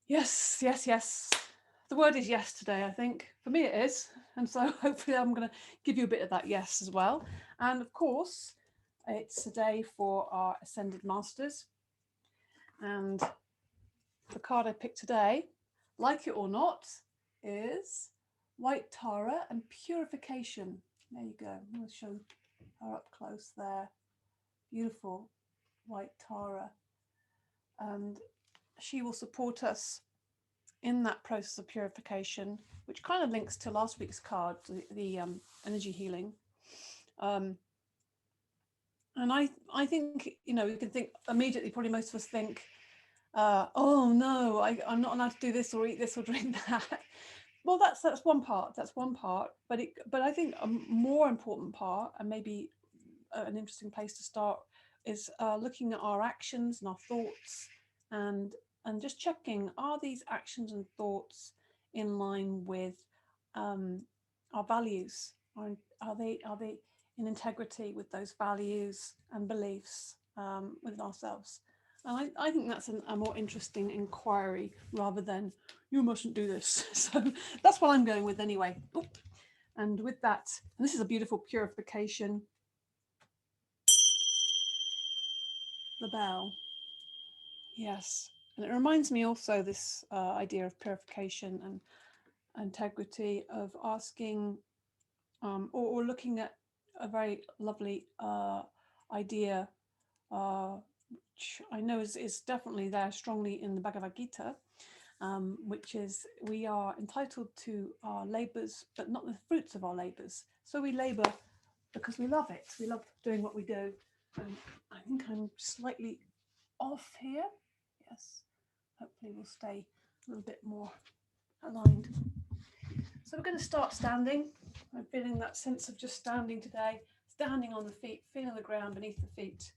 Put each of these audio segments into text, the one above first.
Yes, yes, yes. The word is yes today, I think. For me, it is. And so hopefully, I'm going to give you a bit of that yes as well. And of course, it's a day for our Ascended Masters. And the card I picked today, like it or not, is White Tara and Purification. There you go. I'm going to show her up close there. Beautiful White Tara. And she will support us in that process of purification, which kind of links to last week's card, the energy healing. And I think, you know, you can think immediately, probably most of us think, oh no, I'm not allowed to do this or eat this or drink that. Well, that's one part. That's one part. But I think a more important part, and maybe an interesting place to start, is looking at our actions and our thoughts, and just checking, are these actions and thoughts in line with our values? Are they in integrity with those values and beliefs within ourselves? And I think that's a more interesting inquiry rather than you mustn't do this. So that's what I'm going with anyway. Oop. And with that, and this is a beautiful purification, the bell. Yes. And it reminds me also this idea of purification and integrity, of asking or looking at a very lovely idea, which I know is definitely there strongly in the Bhagavad Gita, which is we are entitled to our labours, but not the fruits of our labours. So we labour because we love it. We love doing what we do. I think I'm slightly off here. Yes. Hopefully we'll stay a little bit more aligned. So we're going to start standing. I'm feeling that sense of just standing today, standing on the feet, feeling the ground beneath the feet.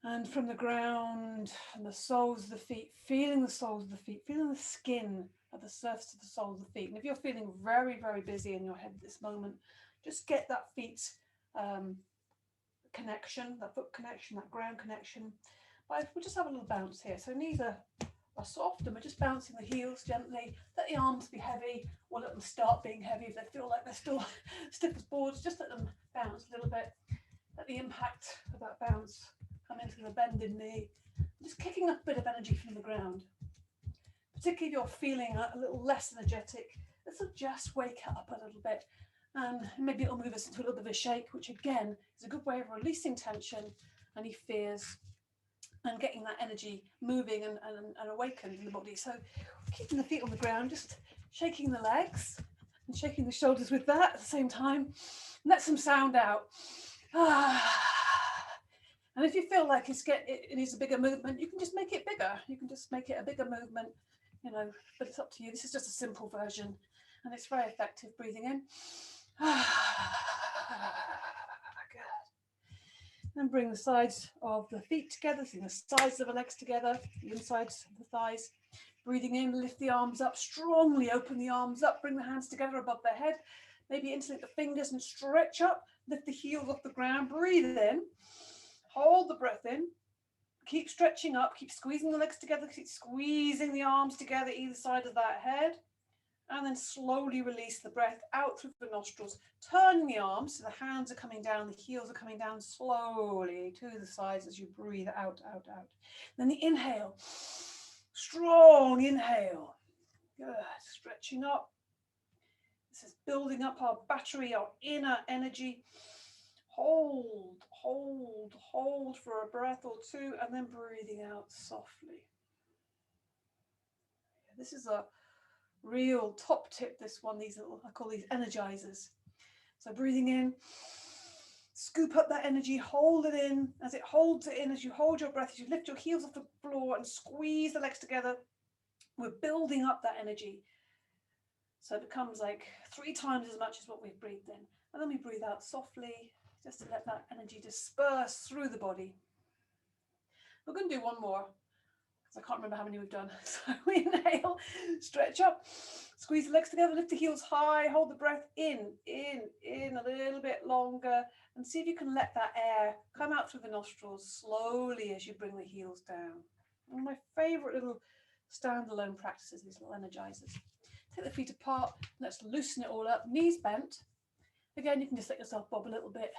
And from the ground and the soles of the feet, feeling the soles of the feet, feeling the skin at the surface of the soles of the feet. And if you're feeling very, very busy in your head at this moment, just get that feet connection, that foot connection, that ground connection. But we'll just have a little bounce here. So knees are soft, and we're just bouncing the heels gently. Let the arms be heavy, or let them start being heavy. If they feel like they're still stiff as boards, just let them bounce a little bit. Let the impact of that bounce come into the bended knee. Just kicking up a bit of energy from the ground. Particularly if you're feeling a little less energetic, let's just wake up a little bit. And maybe it'll move us into a little bit of a shake, which again is a good way of releasing tension, any fears, and getting that energy moving and awakened in the body. So keeping the feet on the ground, just shaking the legs and shaking the shoulders with that at the same time. Let some sound out. And if you feel like it needs a bigger movement, you can just make it bigger. You can just make it a bigger movement, you know, but it's up to you. This is just a simple version, and it's very effective. Breathing in. And bring the sides of the feet together, so the sides of the legs together, the insides of the thighs. Breathing in, lift the arms up, strongly open the arms up, bring the hands together above the head. Maybe interlink the fingers and stretch up, lift the heels off the ground, breathe in, hold the breath in, keep stretching up, keep squeezing the legs together, keep squeezing the arms together either side of that head. And then slowly release the breath out through the nostrils, turning the arms so the hands are coming down, the heels are coming down slowly to the sides as you breathe out, out, out. Then the inhale, strong inhale. Good, stretching up. This is building up our battery, our inner energy. Hold, hold, hold for a breath or two, and then breathing out softly. This is a real top tip, this one, these little, I call these energizers. So breathing in, scoop up that energy, hold it in. As it holds it in, as you hold your breath, as you lift your heels off the floor and squeeze the legs together, we're building up that energy. So it becomes like 3 times as much as what we've breathed in. And then we breathe out softly, just to let that energy disperse through the body. We're going to do one more, I can't remember how many we've done. So we inhale, stretch up, squeeze the legs together, lift the heels high, hold the breath in a little bit longer, and see if you can let that air come out through the nostrils slowly as you bring the heels down. One of my favorite little standalone practices, these little energizers. Take the feet apart. Let's loosen it all up. Knees bent. Again, you can just let yourself bob a little bit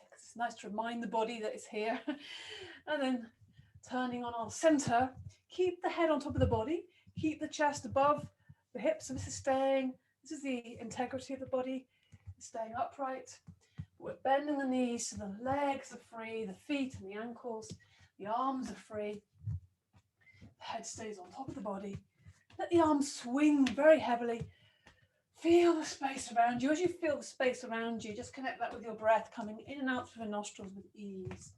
because it's nice to remind the body that it's here. And then turning on our center. Keep the head on top of the body. Keep the chest above the hips. So this is the integrity of the body. It's staying upright. We're bending the knees so the legs are free, the feet and the ankles, the arms are free. The head stays on top of the body. Let the arms swing very heavily. Feel the space around you. As you feel the space around you, just connect that with your breath coming in and out through the nostrils with ease.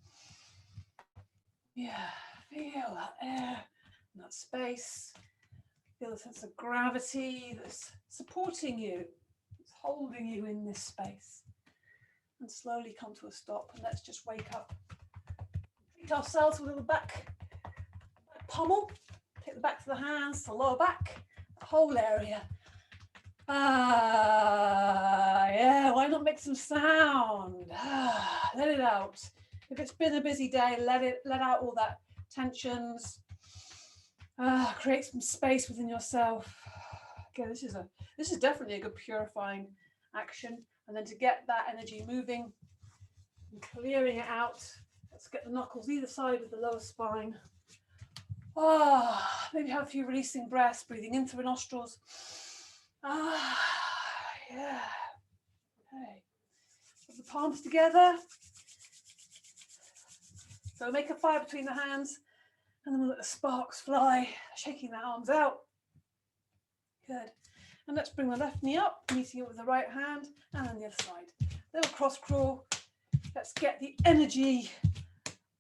Yeah, feel that air and that space. Feel the sense of gravity that's supporting you. It's holding you in this space. And slowly come to a stop. And let's just wake up. Treat ourselves with a little back pummel. Take the back to the hands, the lower back, the whole area. Yeah, why not make some sound? Let it out. If it's been a busy day, let out all that tensions. Create some space within yourself. Okay, this is definitely a good purifying action. And then to get that energy moving and clearing it out, let's get the knuckles either side of the lower spine. Maybe have a few releasing breaths, breathing in through the nostrils. Yeah. Okay. Put the palms together. So make a fire between the hands, and then we'll let the sparks fly, shaking the arms out. Good. And let's bring the left knee up, meeting it with the right hand, and then the other side. Little cross crawl. Let's get the energy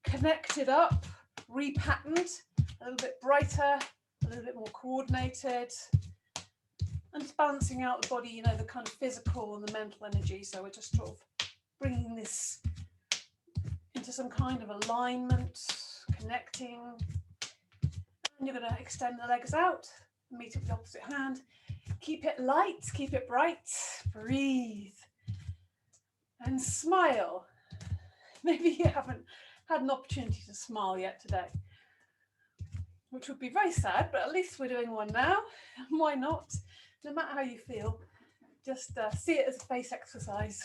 connected up, repatterned, a little bit brighter, a little bit more coordinated. And just balancing out the body, the kind of physical and the mental energy. So we're just sort of bringing this into some kind of alignment, connecting. And you're going to extend the legs out, meet it with the opposite hand. Keep it light, keep it bright. Breathe. And smile. Maybe you haven't had an opportunity to smile yet today, which would be very sad, but at least we're doing one now. Why not? No matter how you feel, just see it as a face exercise.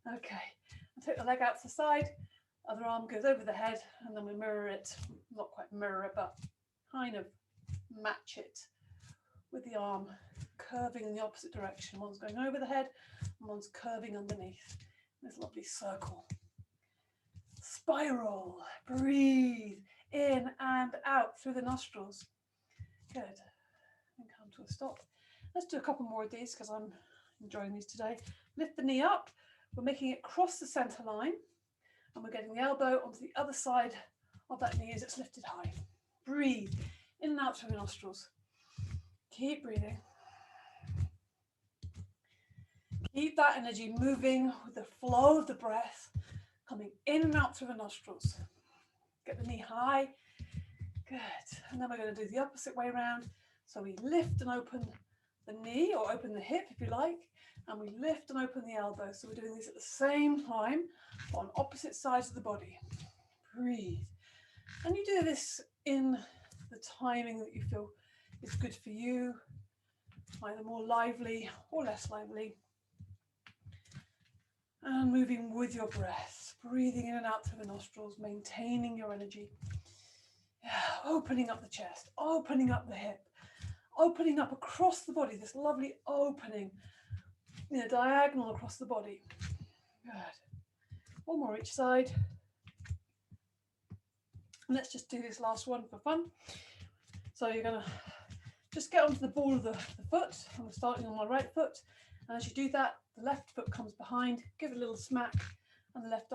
Okay, I'll take the leg out to the side, other arm goes over the head, and then we mirror it, not quite mirror it, but kind of match it with the arm curving in the opposite direction. One's going over the head, and one's curving underneath. This lovely circle. Spiral, breathe in and out through the nostrils. Good. And come to a stop. Let's do a couple more of these because I'm enjoying these today. Lift the knee up. We're making it cross the center line, and we're getting the elbow onto the other side of that knee as it's lifted high. Breathe in and out through the nostrils. Keep breathing. Keep that energy moving with the flow of the breath, coming in and out through the nostrils. Get the knee high. Good. And then we're going to do the opposite way around. So we lift and open the knee, or open the hip if you like, and we lift and open the elbow. So we're doing these at the same time on opposite sides of the body. Breathe. And you do this in the timing that you feel is good for you, either more lively or less lively. And moving with your breath, breathing in and out through the nostrils, maintaining your energy. Yeah, opening up the chest, opening up the hip, opening up across the body, this lovely opening, diagonal across the body. Good. One more each side. And let's just do this last one for fun. So you're going to just get onto the ball of the foot. I'm starting on my right foot. And as you do that, the left foot comes behind, give it a little smack, and the left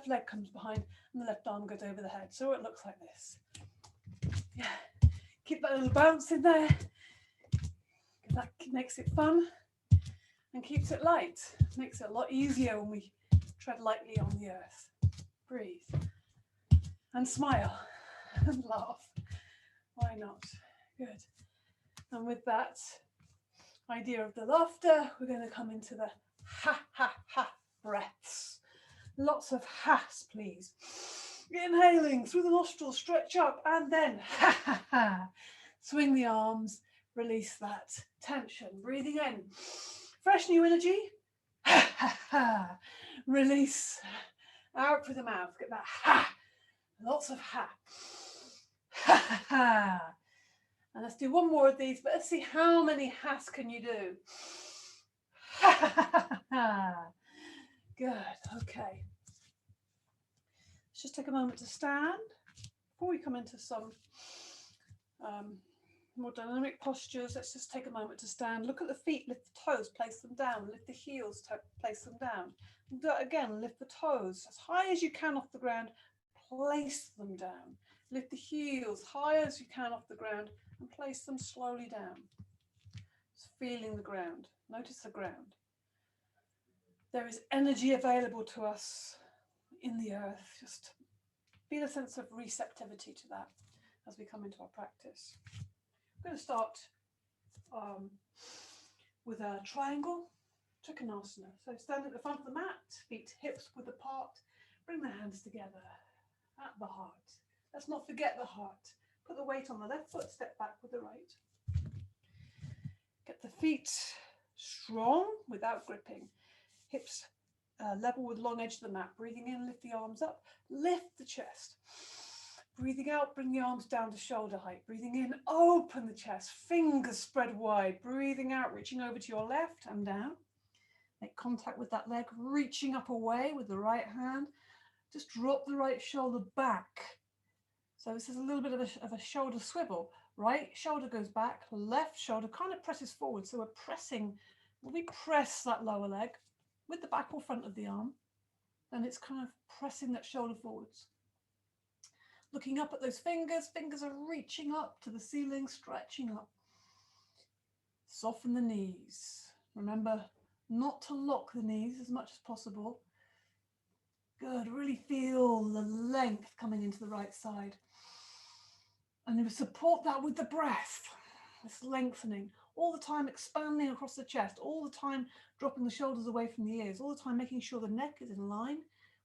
leg comes behind, and the left arm goes over the head. So it looks like this. Yeah. Keep that little bounce in there. That makes it fun and keeps it light. Makes it a lot easier when we tread lightly on the earth. Breathe and smile and laugh. Why not? Good. And with that idea of the laughter, we're going to come into the ha ha ha breaths. Lots of has, please. Inhaling through the nostrils, stretch up, and then swing the arms, release that tension. Breathing in, fresh new energy. Release out through the mouth. Get that ha. Lots of ha. And let's do one more of these, but let's see how many has can you do. Good. Okay. Let's just take a moment to stand before we come into some more dynamic postures. Let's just take a moment to stand. Look at the feet, lift the toes, place them down. Lift the heels, place them down. And do that again, lift the toes as high as you can off the ground, place them down. Lift the heels high as you can off the ground and place them slowly down. Just feeling the ground. Notice the ground. There is energy available to us in the earth. Just feel a sense of receptivity to that as we come into our practice. I'm going to start with a triangle, Trikonasana. So stand at the front of the mat, feet hips width apart, bring the hands together at the heart. Let's not forget the heart. Put the weight on the left foot, step back with the right. Get the feet strong without gripping. Hips level with long edge of the mat. Breathing in, lift the arms up, lift the chest. Breathing out, bring the arms down to shoulder height. Breathing in, open the chest, fingers spread wide. Breathing out, reaching over to your left and down. Make contact with that leg, reaching up away with the right hand. Just drop the right shoulder back. So this is a little bit of a shoulder swivel. Right shoulder goes back, left shoulder kind of presses forward. So we're pressing, when we press that lower leg with the back or front of the arm, then it's kind of pressing that shoulder forwards. Looking up at those fingers, fingers are reaching up to the ceiling, stretching up. Soften the knees. Remember not to lock the knees as much as possible. Good, really feel the length coming into the right side. And then support that with the breath. This lengthening, all the time expanding across the chest, all the time dropping the shoulders away from the ears, all the time making sure the neck is in line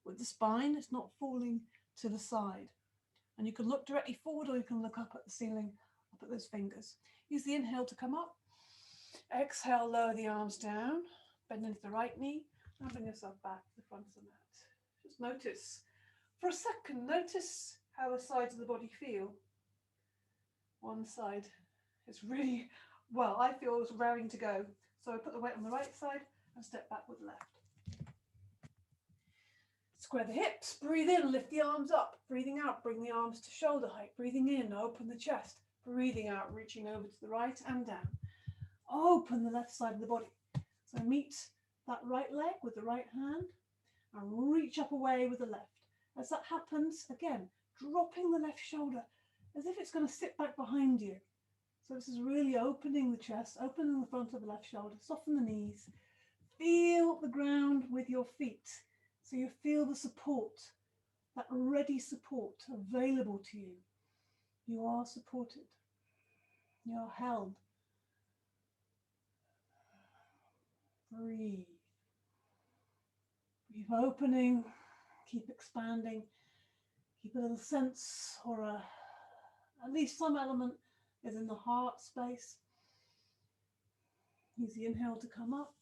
with the spine, it's not falling to the side. And you can look directly forward or you can look up at the ceiling, up at those fingers. Use the inhale to come up. Exhale, lower the arms down, bend into the right knee, and bring yourself back to the front of the mat. Just notice, for a second, notice how the sides of the body feel. One side is really, well, I feel it's raring to go. So I put the weight on the right side and step back with the left. Square the hips, breathe in, lift the arms up. Breathing out, bring the arms to shoulder height. Breathing in, open the chest. Breathing out, reaching over to the right and down. Open the left side of the body. So meet that right leg with the right hand and reach up away with the left. As that happens, again, dropping the left shoulder as if it's going to sit back behind you. So this is really opening the chest, opening the front of the left shoulder, soften the knees. Feel the ground with your feet. So you feel the support, that ready support available to you. You are supported. You are held. Breathe. Keep opening, keep expanding, keep a little sense or at least some element is in the heart space. Use the inhale to come up.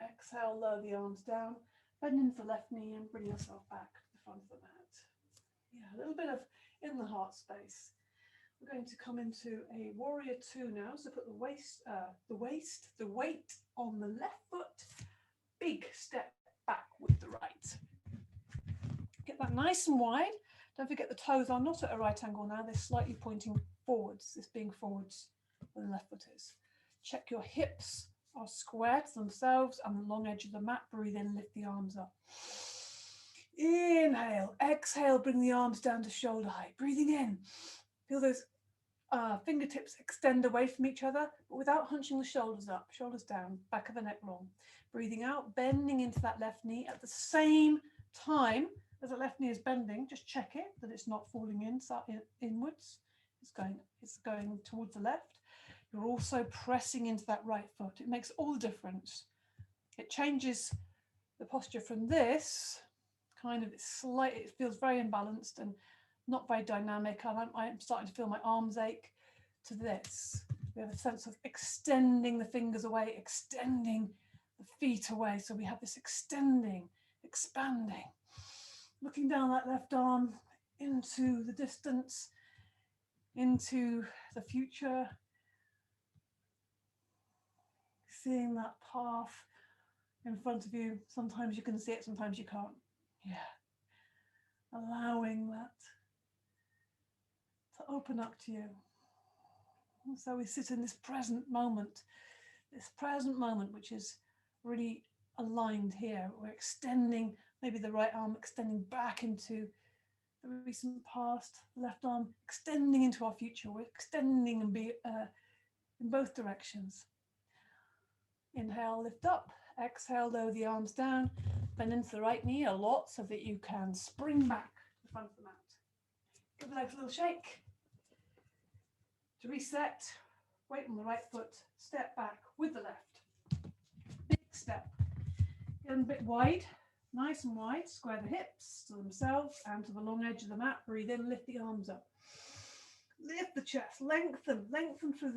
Exhale, lower the arms down. Bend into the left knee and bring yourself back to the front of the mat. Yeah, a little bit of in the heart space. We're going to come into a warrior two now. So put the weight on the left foot. Big step back with the right. Get that nice and wide. Don't forget the toes are not at a right angle now. They're slightly pointing forwards. This being forwards where the left foot is. Check your hips are square to themselves and the long edge of the mat. Breathe in, lift the arms up. Inhale, exhale, bring the arms down to shoulder height. Breathing in, feel those fingertips extend away from each other, but without hunching the shoulders up, shoulders down, back of the neck long. Breathing out, bending into that left knee at the same time as the left knee is bending. Just check it that it's not falling inwards. It's going towards the left. You're also pressing into that right foot. It makes all the difference. It changes the posture from this kind of, it feels very imbalanced and not very dynamic. I'm starting to feel my arms ache. To this, we have a sense of extending the fingers away, extending the feet away. So we have this extending, expanding, looking down that left arm into the distance, into the future, seeing that path in front of you. Sometimes you can see it, sometimes you can't. Yeah. Allowing that to open up to you. And so we sit in this present moment, which is really aligned here. We're extending, maybe the right arm extending back into the recent past, the left arm extending into our future. We're extending and be in both directions. Inhale, lift up. Exhale, lower the arms down. Bend into the right knee a lot so that you can spring back to the front of the mat. Give the legs a little shake. To reset, weight on the right foot, step back with the left. Big step. Get them a bit wide, nice and wide. Square the hips to themselves and to the long edge of the mat. Breathe in, lift the arms up. Lift the chest, lengthen through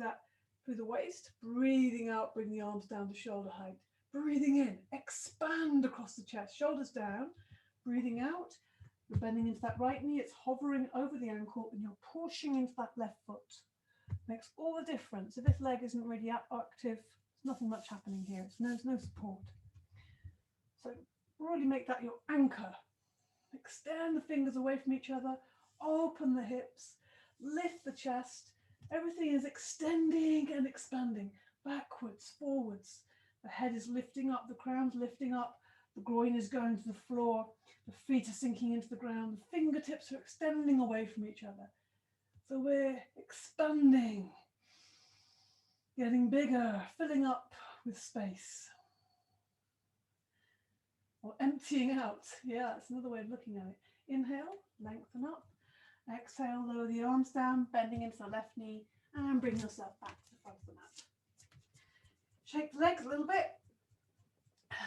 the waist. Breathing out, bring the arms down to shoulder height. Breathing in, expand across the chest, shoulders down. Breathing out, you're bending into that right knee, it's hovering over the ankle and you're pushing into that left foot. Makes all the difference. If this leg isn't really active, there's nothing much happening here. There's no support. So really make that your anchor. Extend the fingers away from each other. Open the hips. Lift the chest. Everything is extending and expanding. Backwards, forwards. The head is lifting up. The crown's lifting up. The groin is going to the floor. The feet are sinking into the ground. The fingertips are extending away from each other. So we're expanding, getting bigger, filling up with space. Or emptying out. Yeah, that's another way of looking at it. Inhale, lengthen up. Exhale, lower the arms down, bending into the left knee, and bring yourself back to the front of the mat. Shake the legs a little bit. Yeah.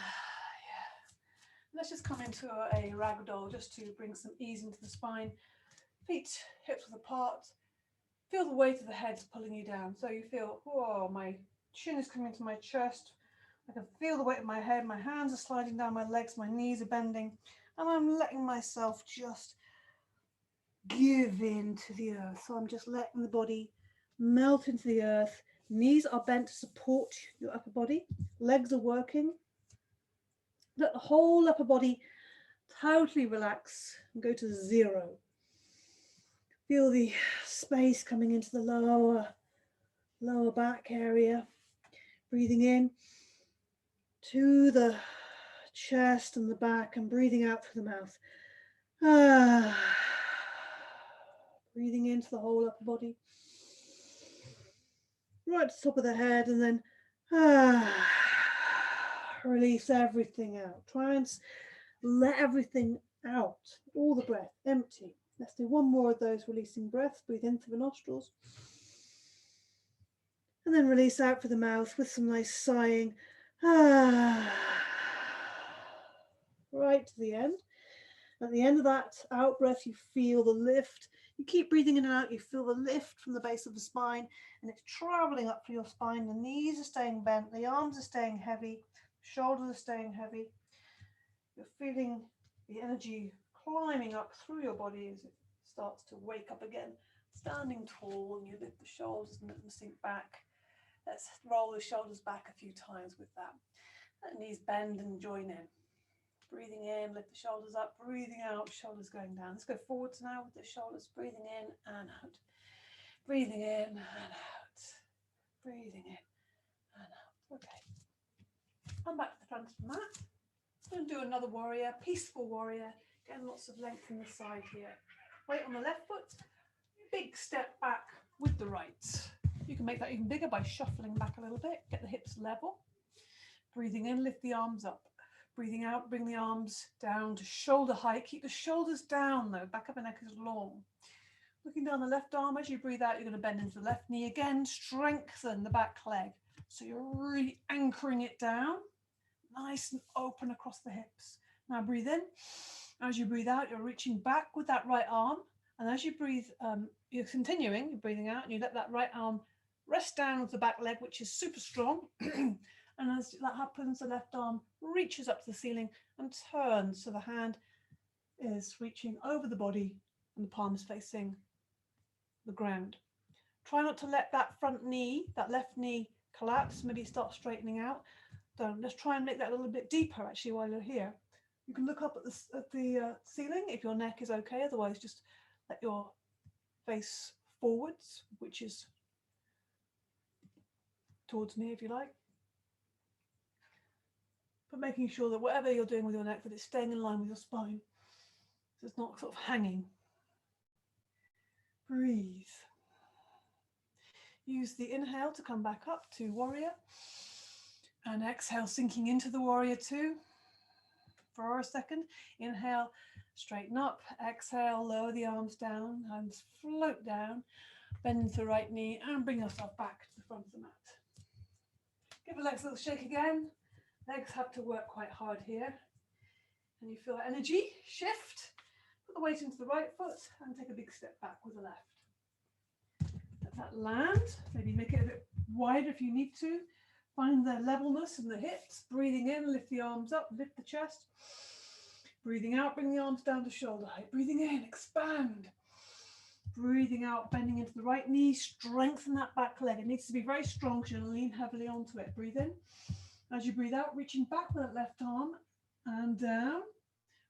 Let's just come into a ragdoll just to bring some ease into the spine. Feet, hips width apart. Feel the weight of the head pulling you down. So you feel, whoa, my chin is coming to my chest. I can feel the weight of my head. My hands are sliding down my legs. My knees are bending. And I'm letting myself just give in to the earth. So I'm just letting the body melt into the earth. Knees are bent to support your upper body. Legs are working. Let the whole upper body totally relax and go to zero. Feel the space coming into the lower back area. Breathing in to the chest and the back and breathing out through the mouth. Breathing into the whole upper body. Right to the top of the head and then release everything out. Try and let everything out. All the breath, empty. Let's do one more of those releasing breaths. Breathe in through the nostrils. And then release out through the mouth with some nice sighing. Right to the end. At the end of that out breath, you feel the lift. You keep breathing in and out. You feel the lift from the base of the spine, and it's traveling up through your spine. The knees are staying bent. The arms are staying heavy. Shoulders are staying heavy. You're feeling the energy climbing up through your body as it starts to wake up again. Standing tall, and you lift the shoulders and let them sink back. Let's roll the shoulders back a few times with that. Let the knees bend and join in. Breathing in, lift the shoulders up. Breathing out, shoulders going down. Let's go forwards now with the shoulders. Breathing in and out. Breathing in and out. Breathing in and out. Okay. Come back to the front of the mat. I'm going to do another warrior, peaceful warrior. Getting lots of length in the side here. Weight on the left foot. Big step back with the right. You can make that even bigger by shuffling back a little bit. Get the hips level. Breathing in, lift the arms up. Breathing out, bring the arms down to shoulder height. Keep the shoulders down though. Back of the neck is long. Looking down the left arm, as you breathe out, you're going to bend into the left knee again. Strengthen the back leg. So you're really anchoring it down. Nice and open across the hips. Now breathe in. As you breathe out, you're reaching back with that right arm. And as you breathe, you're continuing, you're breathing out, and you let that right arm rest down with the back leg, which is super strong. And as that happens, the left arm reaches up to the ceiling and turns. So the hand is reaching over the body and the palms facing the ground. Try not to let that front knee, that left knee, collapse. Maybe start straightening out. So let's try and make that a little bit deeper actually while you're here. You can look up at the ceiling if your neck is okay. Otherwise, just let your face forwards, which is towards me if you like. But making sure that whatever you're doing with your neck, that it's staying in line with your spine. So it's not sort of hanging. Breathe. Use the inhale to come back up to warrior. And exhale, sinking into the warrior two. For a second. Inhale, straighten up. Exhale, lower the arms down. Hands float down. Bend into the right knee and bring yourself back to the front of the mat. Give the legs a little shake again. Legs have to work quite hard here. And you feel energy shift. Put the weight into the right foot and take a big step back with the left. Let that land. Maybe make it a bit wider if you need to. Find the levelness in the hips. Breathing in, lift the arms up, lift the chest. Breathing out, bring the arms down to shoulder height. Breathing in, expand. Breathing out, bending into the right knee, strengthen that back leg. It needs to be very strong because you're going to lean heavily onto it. Breathe in. As you breathe out, reaching back with that left arm and down.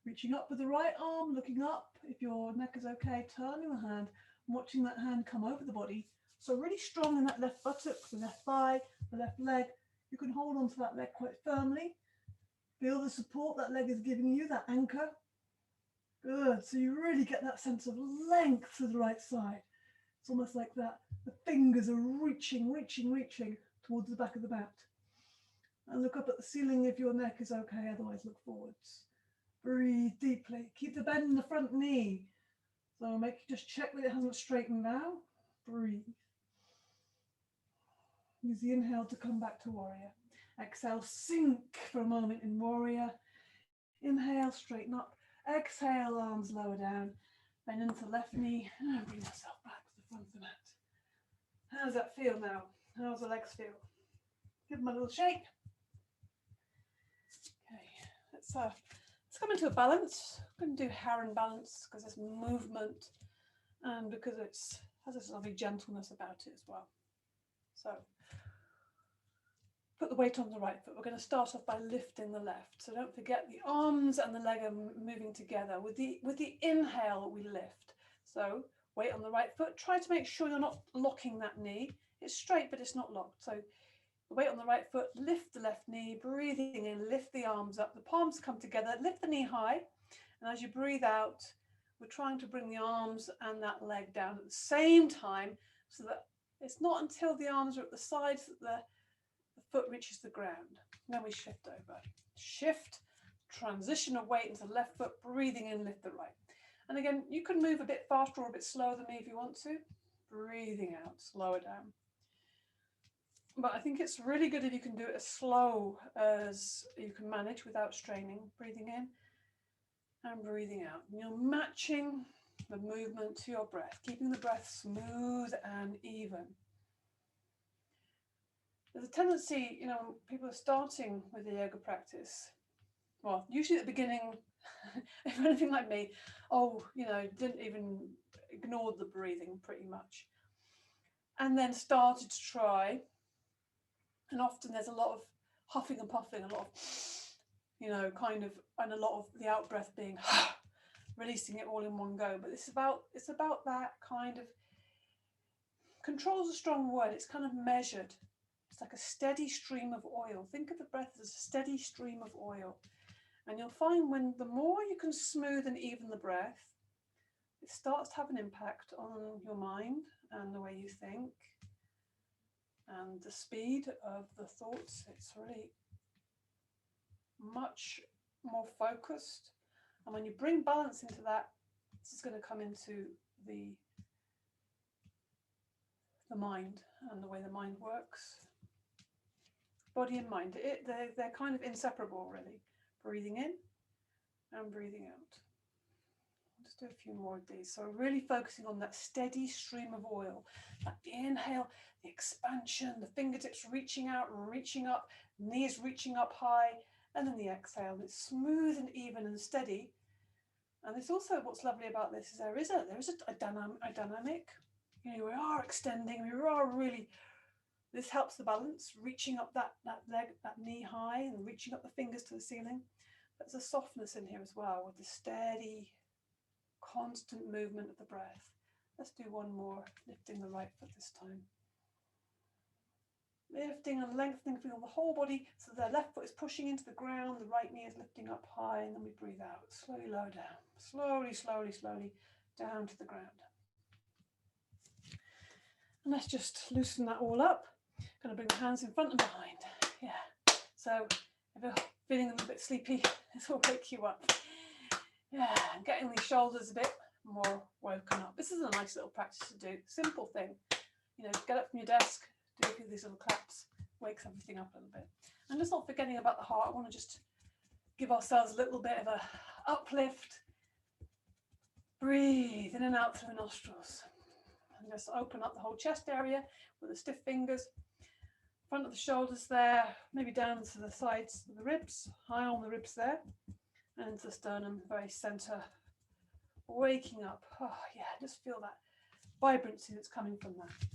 Reaching up with the right arm, looking up. If your neck is okay, turning the hand, watching that hand come over the body. So really strong in that left buttock, the left thigh, the left leg. You can hold onto that leg quite firmly. Feel the support that leg is giving you, that anchor. Good. So you really get that sense of length to the right side. It's almost like that. The fingers are reaching towards the back of the mat. And look up at the ceiling if your neck is okay. Otherwise, look forwards. Breathe deeply. Keep the bend in the front knee. So just check that it hasn't straightened out. Breathe. Use the inhale to come back to warrior. Exhale, sink for a moment in warrior. Inhale, straighten up. Exhale, arms lower down. Bend into left knee and bring yourself back to the front of the mat. How does that feel now? How does the legs feel? Give them a little shake. Okay, let's come into a balance. I'm going to do Heron balance because there's movement and because it has this lovely gentleness about it as well. So put the weight on the right foot. We're going to start off by lifting the left. So don't forget the arms and the leg are moving together. With the inhale, we lift. So weight on the right foot. Try to make sure you're not locking that knee. It's straight, but it's not locked. So the weight on the right foot, lift the left knee, breathing in, lift the arms up. The palms come together, lift the knee high. And as you breathe out, we're trying to bring the arms and that leg down at the same time so that it's not until the arms are at the sides that the foot reaches the ground. Then we shift over. Shift, transition of weight into the left foot, breathing in, lift the right. And again, you can move a bit faster or a bit slower than me if you want to. Breathing out, slow it down. But I think it's really good if you can do it as slow as you can manage without straining. Breathing in and breathing out. And you're matching the movement to your breath, keeping the breath smooth and even. There's a tendency, people are starting with the yoga practice. Well, usually at the beginning, if you're anything like me, didn't even ignore the breathing pretty much. And then started to try. And often there's a lot of huffing and puffing, a lot of, and a lot of the out breath being releasing it all in one go. But it's about that kind of, control is a strong word. It's kind of measured. It's like a steady stream of oil. Think of the breath as a steady stream of oil. And you'll find the more you can smooth and even the breath, it starts to have an impact on your mind and the way you think and the speed of the thoughts. It's really much more focused. And when you bring balance into that, this is going to come into the mind and the way the mind works. Body and mind, they're kind of inseparable, really. Breathing in and breathing out. Just do a few more of these. So really focusing on that steady stream of oil. That inhale, the expansion, the fingertips reaching out and reaching up, knees reaching up high, and then the exhale. And it's smooth and even and steady. And it's also, what's lovely about this is there is a dynamic. You know, we are extending, we are really, this helps the balance, reaching up that leg, that knee high, and reaching up the fingers to the ceiling. There's a softness in here as well with the steady, constant movement of the breath. Let's do one more, lifting the right foot this time. Lifting and lengthening, feeling the whole body, so the left foot is pushing into the ground, the right knee is lifting up high, and then we breathe out. Slowly lower down. Slowly, slowly, slowly down to the ground. And let's just loosen that all up. Going to bring the hands in front and behind. Yeah. So if you're feeling a little bit sleepy, this will wake you up. Yeah, and getting these shoulders a bit more woken up. This is a nice little practice to do. Simple thing. You know, get up from your desk, do a few of these little claps, wakes everything up a little bit. And just not forgetting about the heart. I want to just give ourselves a little bit of a uplift. Breathe in and out through the nostrils. And just open up the whole chest area with the stiff fingers. Front of the shoulders there, maybe down to the sides of the ribs, high on the ribs there. And into the sternum, very center, waking up. Oh yeah, just feel that vibrancy that's coming from that.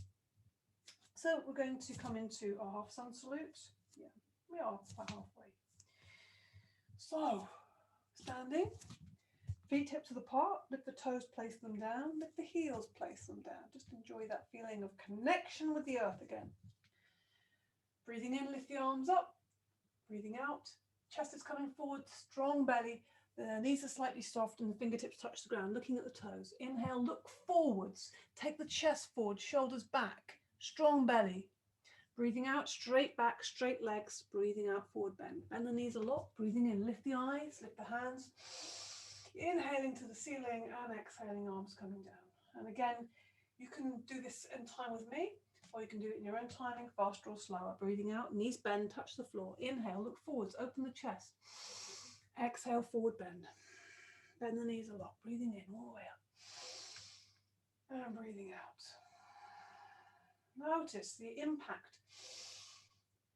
So we're going to come into our half sun salute. Yeah, we are quite halfway. So, standing, feet hips width apart, lift the toes, place them down, lift the heels, place them down. Just enjoy that feeling of connection with the earth again. Breathing in, lift the arms up. Breathing out, chest is coming forward, strong belly. The knees are slightly soft and the fingertips touch the ground, looking at the toes. Inhale, look forwards. Take the chest forward, shoulders back, strong belly. Breathing out, straight back, straight legs. Breathing out, forward bend. Bend the knees a lot. Breathing in, lift the eyes, lift the hands. Inhaling to the ceiling and exhaling, arms coming down. And again, you can do this in time with me, or you can do it in your own timing, faster or slower. Breathing out, knees bend, touch the floor. Inhale, look forwards, open the chest. Exhale, forward bend. Bend the knees a lot. Breathing in all the way up. And breathing out. Notice the impact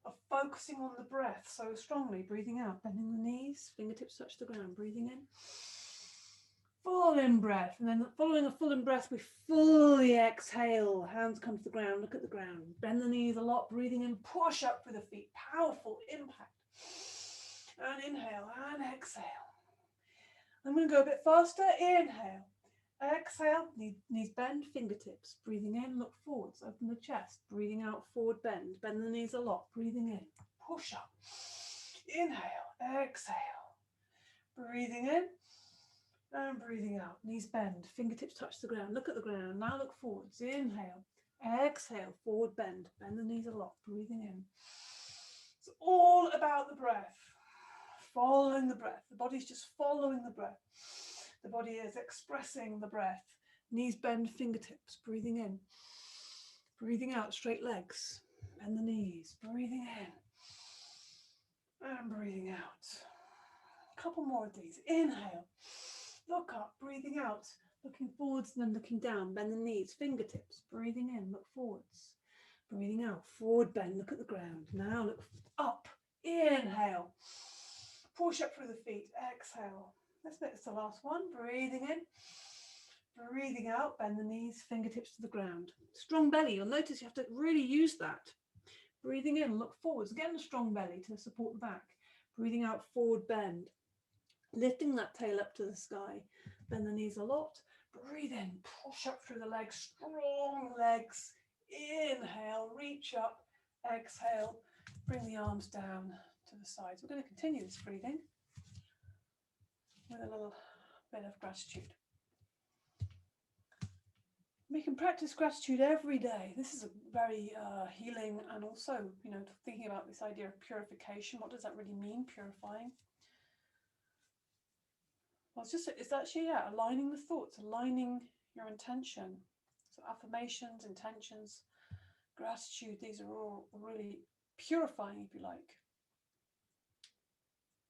of focusing on the breath so strongly. Breathing out, bending the knees, fingertips touch the ground. Breathing in. Full in breath. And then following a full in breath, we fully exhale. Hands come to the ground, look at the ground. Bend the knees a lot. Breathing in, push up through the feet. Powerful impact. And inhale and exhale. I'm going to go a bit faster. Inhale. Exhale. Knees bend, fingertips. Breathing in, look forwards. Open the chest. Breathing out, forward bend. Bend the knees a lot. Breathing in. Push up. Inhale. Exhale. Breathing in. And breathing out. Knees bend. Fingertips touch the ground. Look at the ground. Now look forwards. Inhale. Exhale. Forward bend. Bend the knees a lot. Breathing in. It's all about the breath. Following the breath. The body's just following the breath. The body is expressing the breath. Knees bend, fingertips. Breathing in. Breathing out, straight legs. Bend the knees. Breathing in. And breathing out. A couple more of these. Inhale. Look up. Breathing out. Looking forwards and then looking down. Bend the knees. Fingertips. Breathing in. Look forwards. Breathing out. Forward bend. Look at the ground. Now look up. Inhale. Push up through the feet. Exhale. This bit's the last one. Breathing in. Breathing out. Bend the knees. Fingertips to the ground. Strong belly. You'll notice you have to really use that. Breathing in. Look forwards. Again, a strong belly to support the back. Breathing out. Forward bend. Lifting that tail up to the sky. Bend the knees a lot. Breathe in. Push up through the legs. Strong legs. Inhale. Reach up. Exhale. Bring the arms down to the sides. We're going to continue this breathing with a little bit of gratitude. We can practice gratitude every day. This is a very healing, and also, you know, thinking about this idea of purification. What does that really mean, purifying? Well, it's actually, yeah, aligning the thoughts, aligning your intention. So affirmations, intentions, gratitude, these are all really purifying, if you like.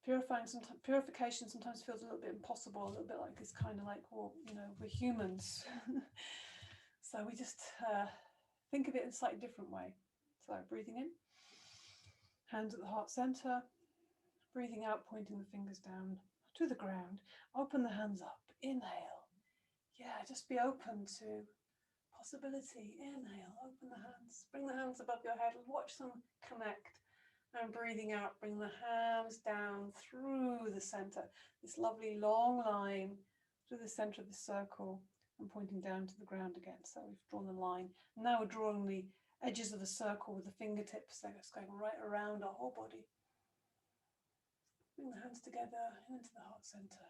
Purification sometimes feels a little bit impossible, a little bit like it's kind of like, well, you know, we're humans. So we just think of it in a slightly different way. So breathing in, hands at the heart center, breathing out, pointing the fingers down to the ground. Open the hands up, inhale. Yeah, just be open to possibility. Inhale, open the hands, bring the hands above your head, watch them connect. And breathing out, bring the hands down through the center, this lovely long line through the center of the circle and pointing down to the ground again. So we've drawn the line. And now we're drawing the edges of the circle with the fingertips. They're just going right around our whole body. Bring the hands together into the heart center.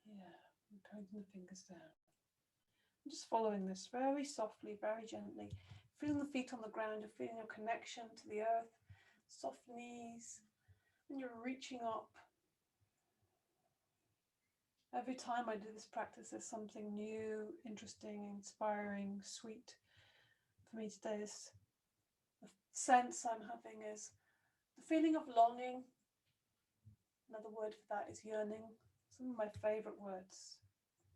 Yeah, and pointing the fingers down. I'm just following this very softly, very gently. Feeling the feet on the ground, you're feeling your connection to the earth, soft knees, and you're reaching up. Every time I do this practice, there's something new, interesting, inspiring, sweet. For me today, the sense I'm having is the feeling of longing. Another word for that is yearning. Some of my favourite words.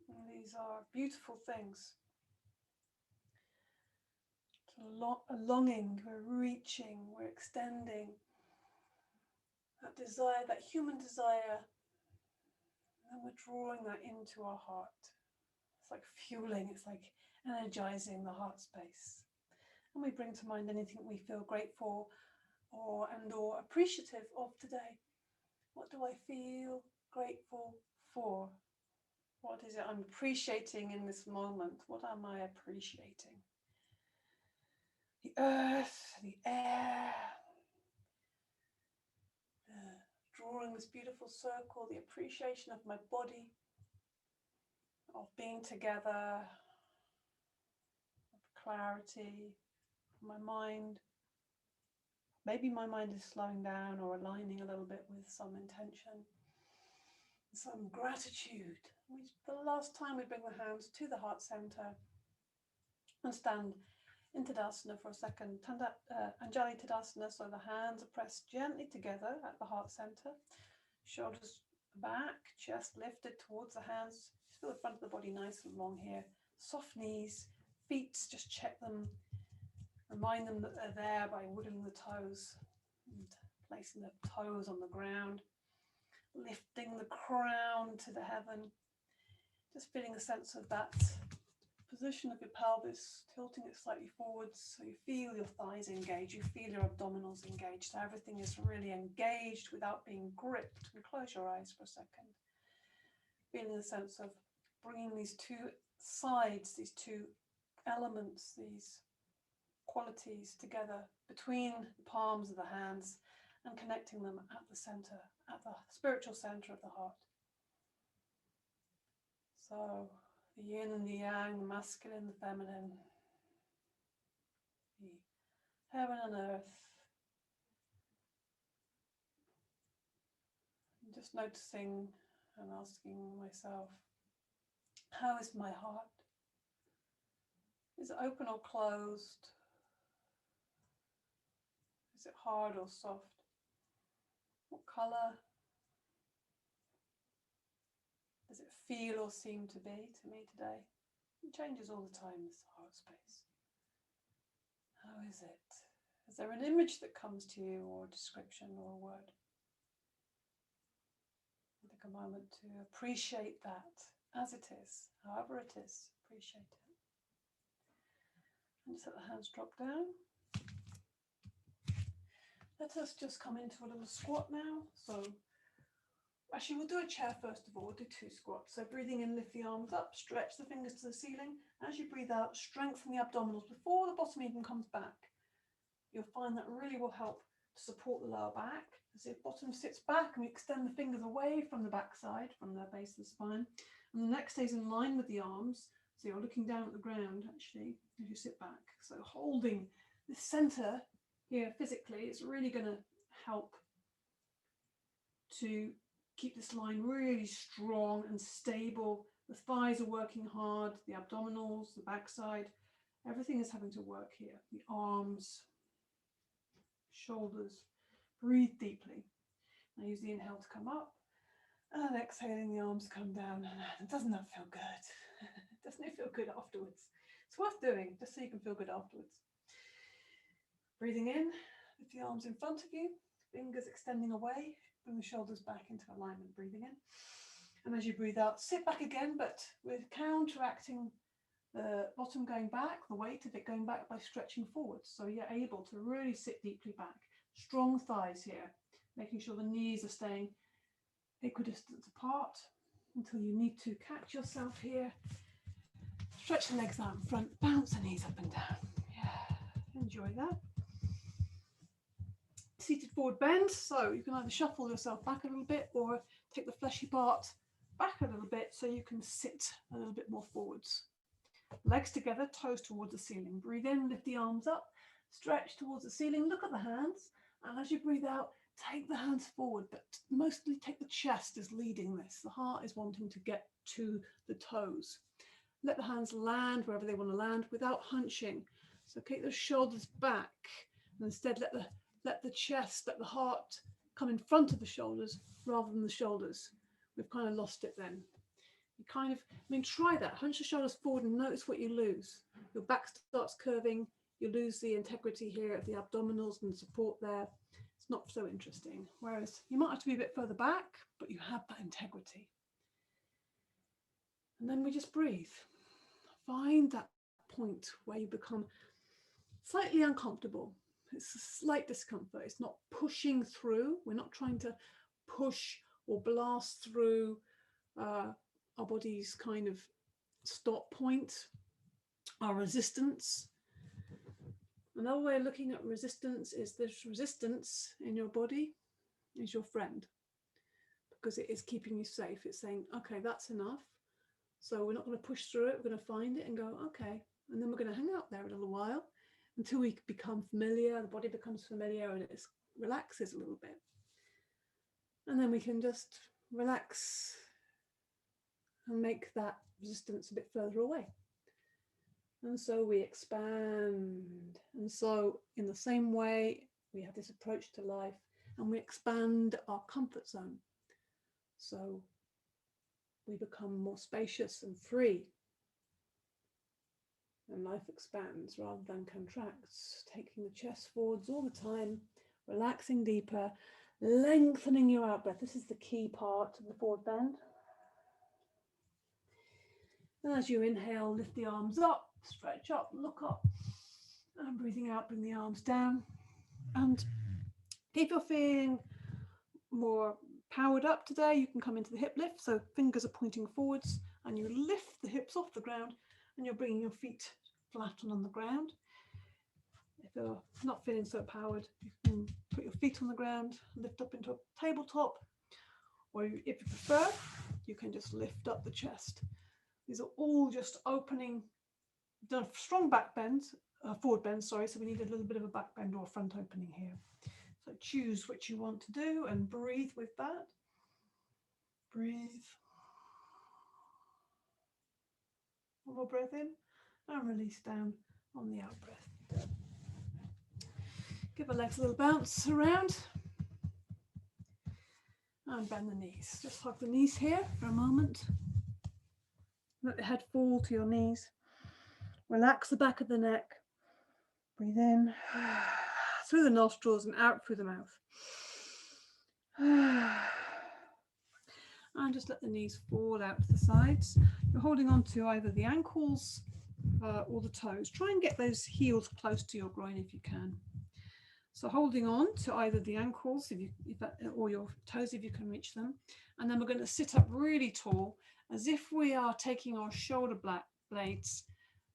And these are beautiful things. A longing, we're reaching, we're extending. That desire, that human desire, and we're drawing that into our heart. It's like fueling, it's like energizing the heart space. And we bring to mind anything we feel grateful or appreciative of today. What do I feel grateful for? What is it I'm appreciating in this moment? What am I appreciating? The earth, the air, drawing this beautiful circle, the appreciation of my body, of being together, of clarity, my mind. Maybe my mind is slowing down or aligning a little bit with some intention, some gratitude. For the last time, we bring the hands to the heart center and stand in Tadasana for a second. Anjali Tadasana, so the hands are pressed gently together at the heart center, shoulders back, chest lifted towards the hands. Just feel the front of the body nice and long here. Soft knees, feet, just check them. Remind them that they're there by wiggling the toes and placing the toes on the ground. Lifting the crown to the heaven. Just feeling a sense of that position of your pelvis, tilting it slightly forwards so you feel your thighs engaged, you feel your abdominals engaged, so everything is really engaged without being gripped. And close your eyes for a second. Feeling the sense of bringing these two sides, these two elements, these qualities together between the palms of the hands and connecting them at the center, at the spiritual center of the heart. So the yin and the yang, the masculine, the feminine, the heaven and earth. And just noticing and asking myself, how is my heart? Is it open or closed? Is it hard or soft? What colour does it feel or seem to be to me today? It changes all the time, this heart space. How is it? Is there an image that comes to you, or a description or a word? Take a moment to appreciate that as it is, however it is, appreciate it. And just let the hands drop down. Let us just come into a little squat now. So actually we'll do a chair first of all, we'll do 2 squats. So breathing in, lift the arms up, stretch the fingers to the ceiling. As you breathe out, strengthen the abdominals before the bottom even comes back. You'll find that really will help to support the lower back. As the bottom sits back and we extend the fingers away from the back side, from the base of the spine. And the neck stays in line with the arms. So you're looking down at the ground actually as you sit back. So holding the center here physically is really going to help to keep this line really strong and stable. The thighs are working hard, the abdominals, the backside, everything is having to work here. The arms, shoulders, Breathe deeply. Now use the inhale to come up, and exhaling, the arms come down. And doesn't that feel good? Doesn't it feel good afterwards? It's worth doing, just so you can feel good afterwards. Breathing in, lift the arms in front of you, fingers extending away, bring the shoulders back into alignment, breathing in. And as you breathe out, sit back again, but we're counteracting the bottom going back, the weight of it going back by stretching forwards. So you're able to really sit deeply back. Strong thighs here, making sure the knees are staying equidistant apart until you need to catch yourself here. Stretch the legs out in front, bounce the knees up and down. Yeah, enjoy that. Seated forward bend, so you can either shuffle yourself back a little bit or take the fleshy part back a little bit so you can sit a little bit more forwards. Legs together, toes towards the ceiling. Breathe in, lift the arms up, stretch towards the ceiling, look at the hands, and as you breathe out, take the hands forward, but mostly take the chest as leading this. The heart is wanting to get to the toes. Let the hands land wherever they want to land without hunching. So keep the shoulders back, and instead let the chest, let the heart come in front of the shoulders rather than the shoulders. We've kind of lost it then. You kind of, try that. Hunch the shoulders forward and notice what you lose. Your back starts curving. You lose the integrity here of the abdominals and support there. It's not so interesting. Whereas you might have to be a bit further back, but you have that integrity. And then we just breathe. Find that point where you become slightly uncomfortable. It's a slight discomfort. It's not pushing through. We're not trying to push or blast through our body's kind of stop point, our resistance. Another way of looking at resistance is this: resistance in your body is your friend, because it is keeping you safe. It's saying, okay, that's enough. So we're not going to push through it. We're going to find it and go, okay. And then we're going to hang out there a little while until we become familiar, the body becomes familiar and it relaxes a little bit. And then we can just relax and make that resistance a bit further away. And so we expand. And so in the same way, we have this approach to life and we expand our comfort zone. So we become more spacious and free. And life expands rather than contracts, taking the chest forwards all the time, relaxing deeper, lengthening your out breath. This is the key part of the forward bend. And as you inhale, lift the arms up, stretch up, look up, and breathing out, bring the arms down. And if you're feeling more powered up today, you can come into the hip lift. So fingers are pointing forwards and you lift the hips off the ground and you're bringing your feet flat on the ground. If you're not feeling so powered, you can put your feet on the ground, lift up into a tabletop, or if you prefer, you can just lift up the chest. These are all just opening, done strong back bends, forward bends, sorry, so we need a little bit of a back bend or a front opening here. So choose what you want to do and breathe with that. Breathe. One more breath in and release down on the out breath. Give the legs a little bounce around and bend the knees. Just hug the knees here for a moment. Let the head fall to your knees. Relax the back of the neck. Breathe in through the nostrils and out through the mouth. And just let the knees fall out to the sides. You're holding on to either the ankles or the toes. Try and get those heels close to your groin if you can. So holding on to either the ankles or your toes if you can reach them. And then we're going to sit up really tall as if we are taking our shoulder blades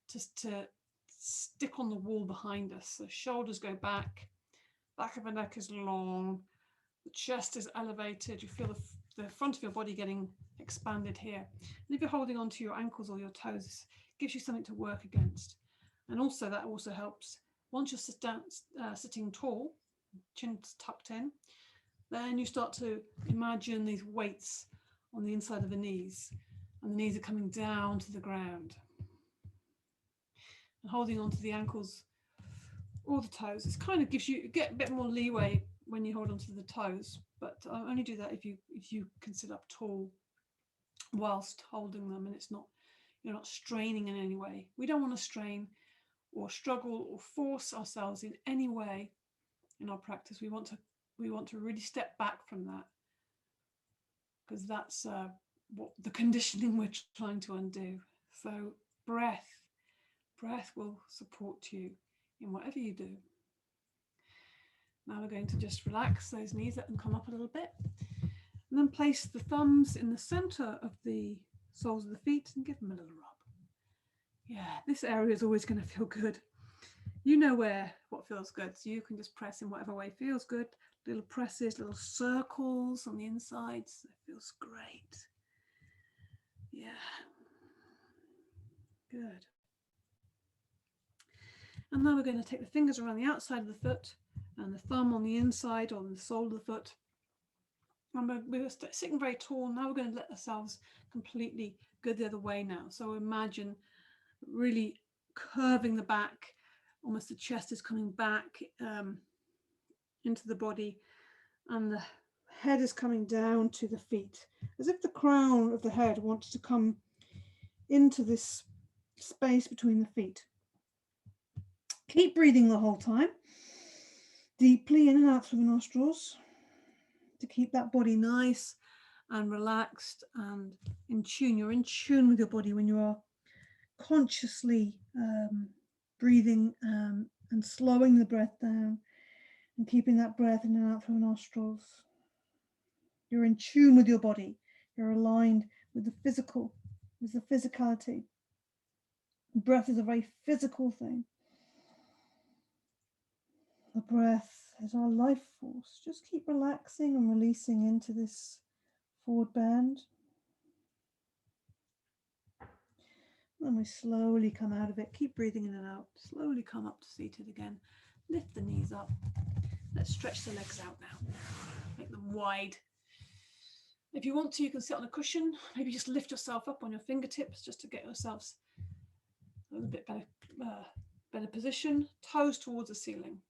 to stick on the wall behind us. The shoulders go back of the neck is long, the chest is elevated, you feel the front of your body getting expanded here. And if you're holding on to your ankles or your toes, it gives you something to work against. And also that also helps, once you're sitting tall, chin's tucked in, then you start to imagine these weights on the inside of the knees, and the knees are coming down to the ground. And holding on to the ankles or the toes, it kind of gives you, get a bit more leeway when you hold onto the toes, but only do that if you can sit up tall whilst holding them, and you're not straining in any way. We don't want to strain or struggle or force ourselves in any way in our practice. We want to really step back from that, because that's what the conditioning we're trying to undo. So breath will support you in whatever you do. Now we're going to just relax those knees, let them come up a little bit, and then place the thumbs in the center of the soles of the feet and give them a little rub. Yeah, this area is always going to feel good. You know what feels good, so you can just press in whatever way feels good. Little presses, little circles on the insides. It feels great. Yeah, good. And now we're going to take the fingers around the outside of the foot and the thumb on the inside, on the sole of the foot. And we're sitting very tall. Now we're going to let ourselves completely go the other way now. So imagine really curving the back, almost the chest is coming back into the body, and the head is coming down to the feet, as if the crown of the head wants to come into this space between the feet. Keep breathing the whole time, deeply in and out through the nostrils, to keep that body nice and relaxed and in tune. You're in tune with your body when you are consciously breathing and slowing the breath down and keeping that breath in and out through the nostrils. You're in tune with your body. You're aligned with the physical, with the physicality. Breath is a very physical thing. The breath is our life force. Just keep relaxing and releasing into this forward bend. And we slowly come out of it. Keep breathing in and out. Slowly come up to seated again. Lift the knees up. Let's stretch the legs out now. Make them wide. If you want to, you can sit on a cushion. Maybe just lift yourself up on your fingertips just to get yourselves a little bit better position. Toes towards the ceiling.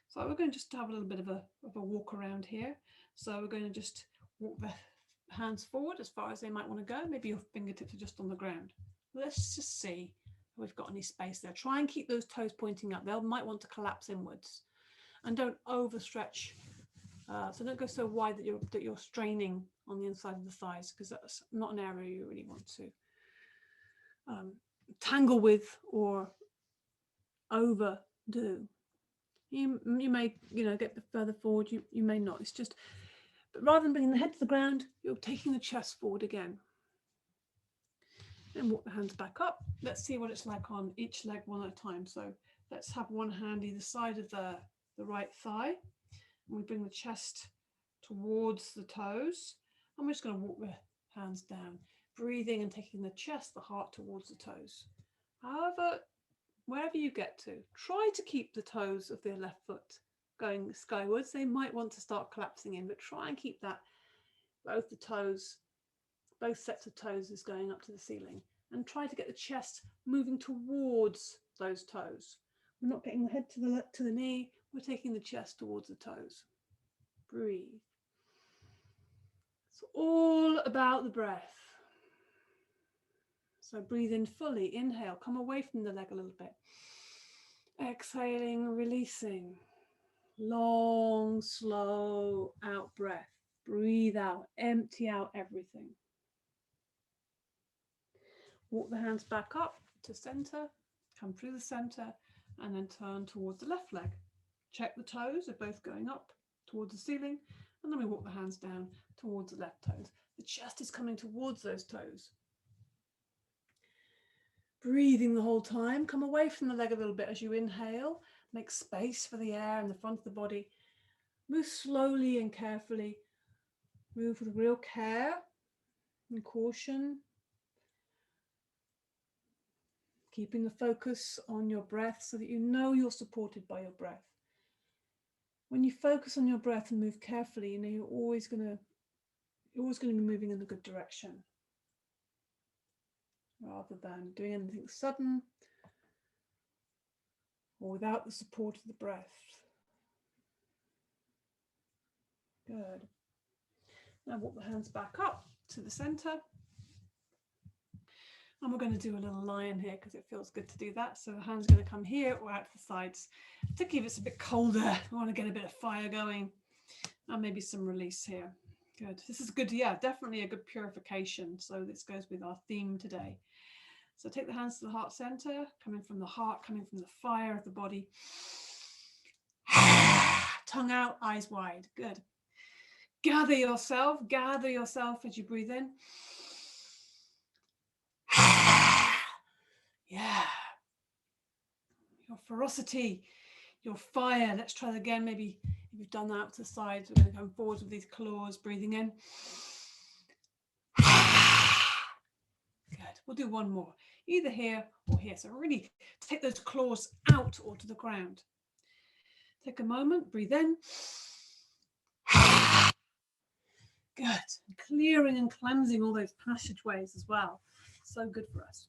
So we're going to just have a little bit of a walk around here. So we're going to just walk the hands forward as far as they might want to go. Maybe your fingertips are just on the ground. Let's just see if we've got any space there. Try and keep those toes pointing up. They might want to collapse inwards. And don't overstretch. So don't go so wide that you're straining on the inside of the thighs, because that's not an area you really want to tangle with or overdo. You may get further forward. You may not. It's just, but rather than bringing the head to the ground, you're taking the chest forward again. And walk the hands back up. Let's see what it's like on each leg one at a time. So let's have one hand either side of the right thigh. And we bring the chest towards the toes. And we're just going to walk the hands down, breathing and taking the chest, the heart towards the toes. However, wherever you get to, try to keep the toes of the left foot going skywards. They might want to start collapsing in, but try and keep that, both the toes, both sets of toes is going up to the ceiling, and try to get the chest moving towards those toes. We're not getting the head to the knee, we're taking the chest towards the toes. Breathe. It's all about the breath. So breathe in fully, inhale, come away from the leg a little bit. Exhaling, releasing. Long, slow out breath. Breathe out, empty out everything. Walk the hands back up to center, come through the center, and then turn towards the left leg. Check the toes, they're both going up towards the ceiling, and then we walk the hands down towards the left toes. The chest is coming towards those toes. Breathing the whole time. Come away from the leg a little bit as you inhale. Make space for the air in the front of the body. Move slowly and carefully. Move with real care and caution. Keeping the focus on your breath so that you know you're supported by your breath. When you focus on your breath and move carefully, you know you're always going to be moving in the good direction, rather than doing anything sudden or without the support of the breath. Good. Now walk the hands back up to the center. And we're going to do a little lion here because it feels good to do that. So the hand's going to come here or out to the sides. Particularly if it's a bit colder, we want to get a bit of fire going. And maybe some release here. Good. This is good. Yeah, definitely a good purification. So this goes with our theme today. So take the hands to the heart center, coming from the heart, coming from the fire of the body. Tongue out, eyes wide. Good. Gather yourself as you breathe in. Yeah. Your ferocity, your fire. Let's try that again. Maybe if you've done that to the sides, we're going to come forwards with these claws, breathing in. Good. We'll do one more, either here or here. So really take those claws out or to the ground. Take a moment, breathe in. Good. Clearing and cleansing all those passageways as well. So good for us.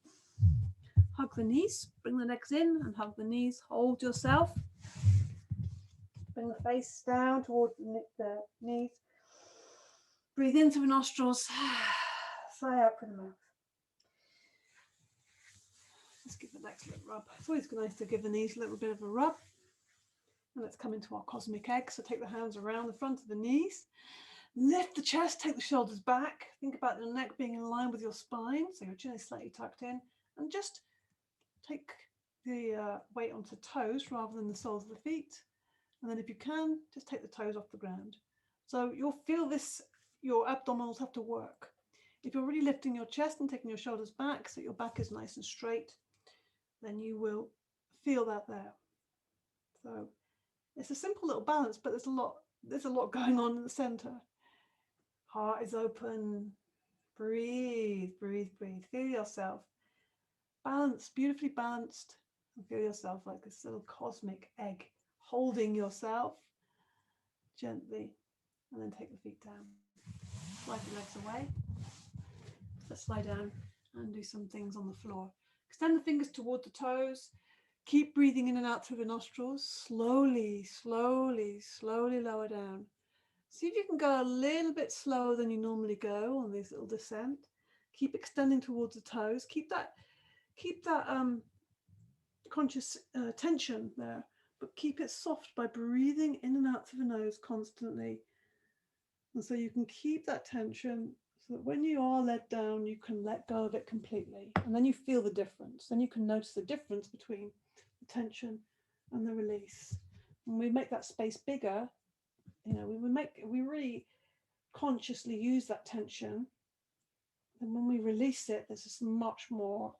Hug the knees, bring the legs in and hug the knees. Hold yourself. Bring the face down towards the knees. Breathe in through the nostrils. Sigh out through the mouth. Let's give the legs a little rub. It's always nice to give the knees a little bit of a rub. And let's come into our cosmic egg. So take the hands around the front of the knees. Lift the chest, take the shoulders back. Think about your neck being in line with your spine. So your chin is slightly tucked in. And just take the weight onto toes rather than the soles of the feet. And then if you can, just take the toes off the ground. So you'll feel this, your abdominals have to work. If you're really lifting your chest and taking your shoulders back so your back is nice and straight, then you will feel that there. So it's a simple little balance, but there's a lot going on in the center. Heart is open. Breathe, breathe, breathe. Feel yourself balanced, beautifully balanced. And feel yourself like this little cosmic egg, holding yourself gently. And then take the feet down. Slide the legs away. Let's slide down and do some things on the floor. Extend the fingers toward the toes. Keep breathing in and out through the nostrils. Slowly, slowly, slowly lower down. See if you can go a little bit slower than you normally go on this little descent. Keep extending towards the toes. Keep that conscious tension there, but keep it soft by breathing in and out through the nose constantly. And so you can keep that tension so that when you are let down, you can let go of it completely. And then you feel the difference. Then you can notice the difference between the tension and the release. When we make that space bigger, we really consciously use that tension. And when we release it, there's just much more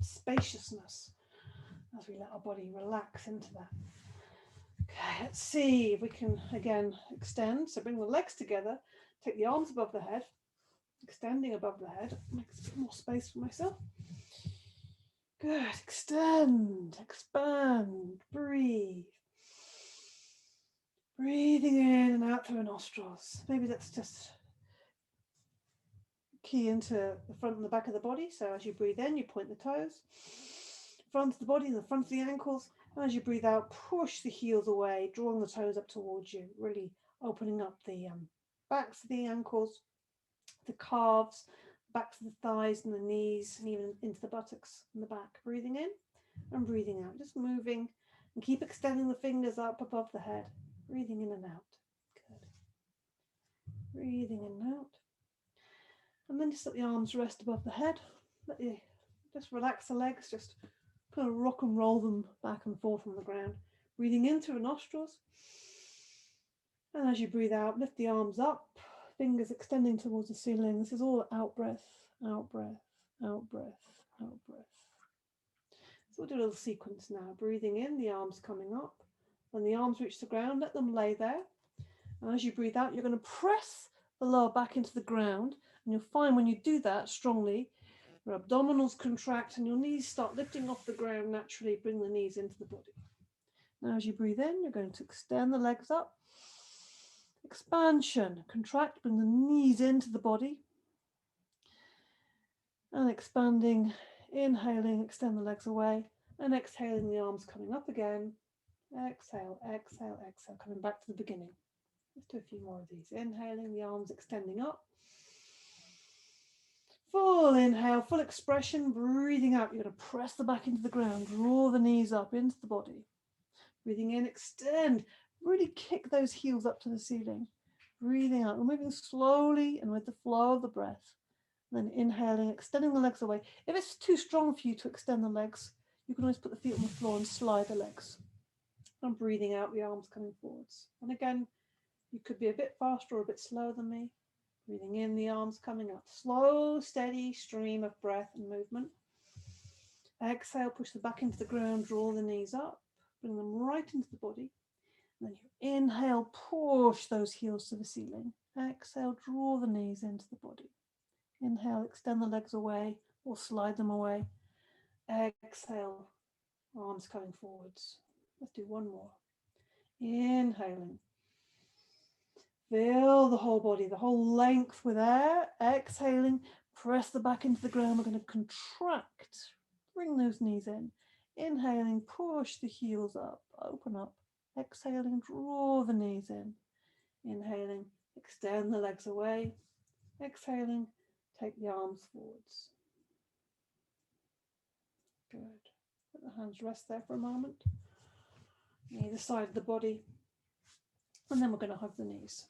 spaciousness as we let our body relax into that. Okay, let's see if we can again extend. So bring the legs together, take the arms above the head, extending above the head, makes a bit more space for myself. Good, extend, expand, breathe. Breathing in and out through the nostrils. Maybe let's just key into the front and the back of the body. So as you breathe in, you point the toes, front of the body and the front of the ankles. And as you breathe out, push the heels away, drawing the toes up towards you, really opening up the backs of the ankles, the calves, backs of the thighs and the knees, and even into the buttocks and the back. Breathing in and breathing out, just moving, and keep extending the fingers up above the head. Breathing in and out. Good. Breathing in and out. And then just let the arms rest above the head. Just relax the legs, just kind of rock and roll them back and forth on the ground. Breathing in through the nostrils. And as you breathe out, lift the arms up, fingers extending towards the ceiling. This is all out breath, out breath, out breath, out breath. So we'll do a little sequence now. Breathing in, the arms coming up. When the arms reach the ground, let them lay there. And as you breathe out, you're going to press the lower back into the ground. And you'll find when you do that strongly, your abdominals contract and your knees start lifting off the ground naturally. Bring the knees into the body. Now as you breathe in, you're going to extend the legs up. Expansion, contract, bring the knees into the body. And expanding, inhaling, extend the legs away. And exhaling, the arms coming up again. Exhale, exhale, exhale, coming back to the beginning. Let's do a few more of these. Inhaling, the arms extending up. Full inhale, full expression. Breathing out, you're going to press the back into the ground. Draw the knees up into the body. Breathing in, extend. Really kick those heels up to the ceiling. Breathing out. We're moving slowly and with the flow of the breath. And then inhaling, extending the legs away. If it's too strong for you to extend the legs, you can always put the feet on the floor and slide the legs. And breathing out, the arms coming forwards. And again, you could be a bit faster or a bit slower than me. Breathing in, the arms coming up. Slow, steady stream of breath and movement. Exhale, push the back into the ground, draw the knees up. Bring them right into the body. And then you inhale, push those heels to the ceiling. Exhale, draw the knees into the body. Inhale, extend the legs away or slide them away. Exhale, arms coming forwards. Let's do one more. Inhaling. Fill the whole body, the whole length with air. Exhaling, press the back into the ground. We're going to contract. Bring those knees in. Inhaling, push the heels up, open up. Exhaling, draw the knees in. Inhaling, extend the legs away. Exhaling, take the arms forwards. Good. Let the hands rest there for a moment. Either side of the body. And then we're going to hug the knees.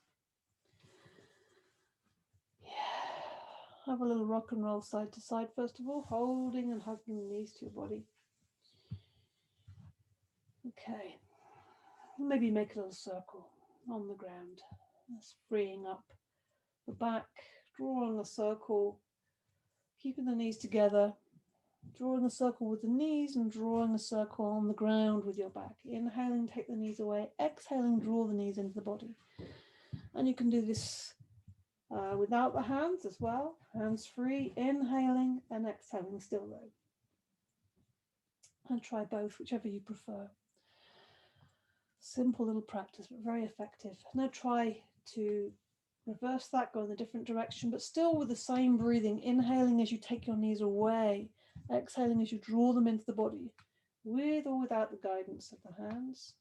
Yeah. Have a little rock and roll side to side first of all, holding and hugging the knees to your body. Okay. Maybe make a little circle on the ground. That's freeing up the back, drawing a circle, keeping the knees together, drawing a circle with the knees and drawing a circle on the ground with your back. Inhaling, take the knees away. Exhaling, draw the knees into the body. And you can do this without the hands as well. Hands free, inhaling and exhaling still though. And try both, whichever you prefer. Simple little practice, but very effective. Now try to reverse that, go in a different direction, but still with the same breathing. Inhaling as you take your knees away. Exhaling as you draw them into the body, with or without the guidance of the hands.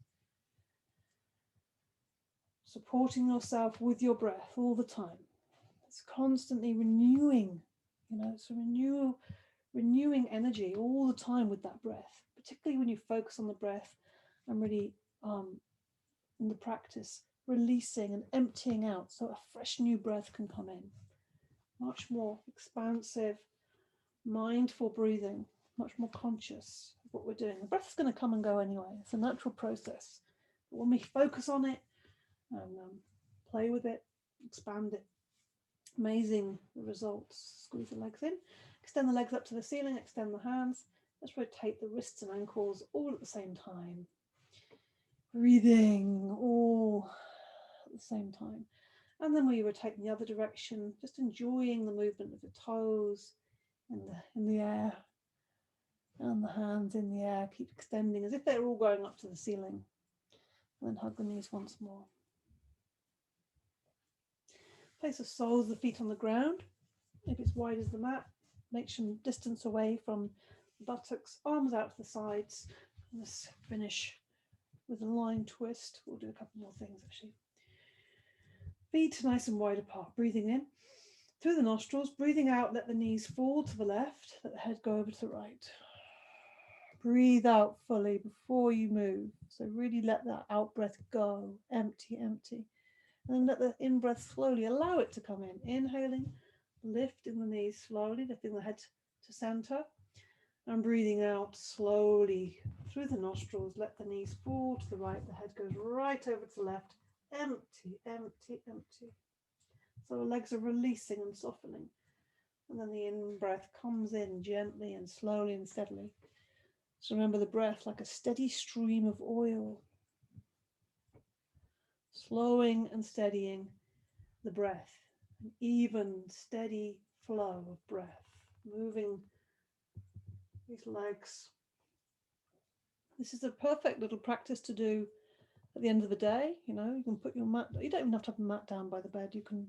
Supporting yourself with your breath all the time. It's constantly renewing, it's a renewing energy all the time with that breath, particularly when you focus on the breath and really in the practice, releasing and emptying out so a fresh new breath can come in. Much more expansive, mindful breathing, much more conscious of what we're doing. The breath's going to come and go anyway. It's a natural process. But when we focus on it and play with it, expand it, amazing the results. Squeeze the legs in, extend the legs up to the ceiling, extend the hands. Let's rotate the wrists and ankles all at the same time. Breathing all at the same time. And then we rotate in the other direction, just enjoying the movement of the toes in the air and the hands in the air. Keep extending as if they're all going up to the ceiling. And then hug the knees once more. Place the soles of the feet on the ground. If it's wide as the mat, make some distance away from the buttocks, arms out to the sides. Let's finish with a line twist. We'll do a couple more things actually. Feet nice and wide apart. Breathing in through the nostrils. Breathing out, let the knees fall to the left. Let the head go over to the right. Breathe out fully before you move. So really let that out breath go. Empty, empty. And then let the in breath slowly allow it to come in. Inhaling, lifting the knees slowly, lifting the head to center. And breathing out slowly through the nostrils. Let the knees fall to the right. The head goes right over to the left. Empty, empty, empty. So the legs are releasing and softening. And then the in-breath comes in gently and slowly and steadily. So remember the breath like a steady stream of oil. Slowing and steadying the breath. An even, steady flow of breath. Moving these legs. This is a perfect little practice to do at the end of the day. You can put your mat, you don't even have to have a mat down by the bed. You can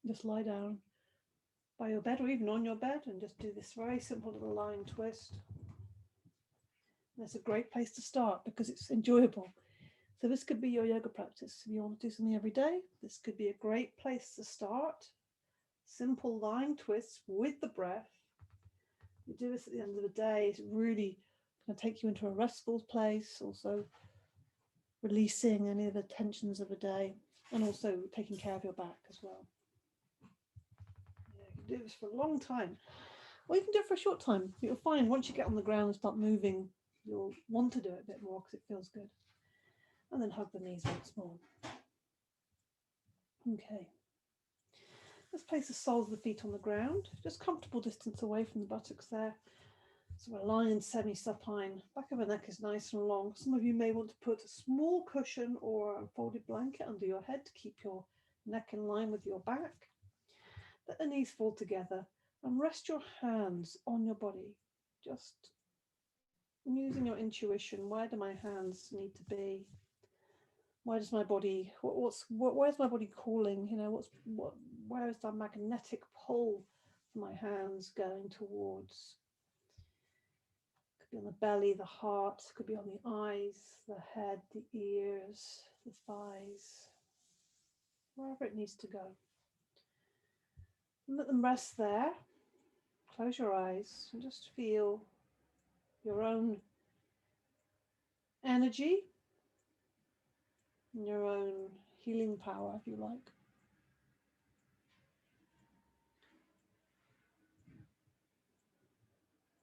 just lie down by your bed or even on your bed and just do this very simple little lying twist. That's a great place to start because it's enjoyable. So this could be your yoga practice. If you want to do something every day, this could be a great place to start. Simple lying twists with the breath. You do this at the end of the day. It's really going to take you into a restful place, also releasing any of the tensions of the day, and also taking care of your back as well. Yeah, you can do this for a long time, or you can do it for a short time. You'll find once you get on the ground and start moving, you'll want to do it a bit more because it feels good. And then hug the knees once more. Okay. Let's place the soles of the feet on the ground, just comfortable distance away from the buttocks there. So we're lying semi-supine. Back of the neck is nice and long. Some of you may want to put a small cushion or a folded blanket under your head to keep your neck in line with your back. Let the knees fall together and rest your hands on your body. Just using your intuition. Where do my hands need to be? Where does my body? Where's my body calling? You know, where is that magnetic pull for my hands going towards? Could be on the belly, the heart. Could be on the eyes, the head, the ears, the thighs. Wherever it needs to go. And let them rest there. Close your eyes and just feel your own energy and your own healing power, if you like.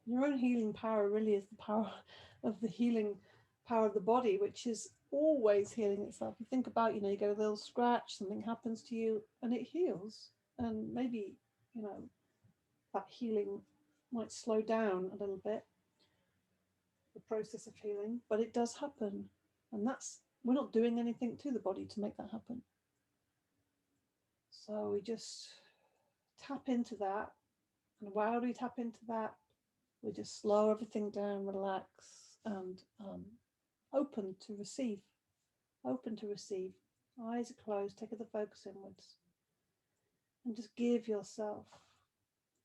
Your own healing power really is the power of the healing power of the body, which is always healing itself. You think about, you know, you get a little scratch, something happens to you, and it heals. And maybe, you know, that healing might slow down a little bit, the process of healing, but it does happen. And we're not doing anything to the body to make that happen. So we just tap into that. And how do we tap into that? We just slow everything down, relax, and open to receive. Open to receive. Eyes are closed, take the focus inwards. And just give yourself.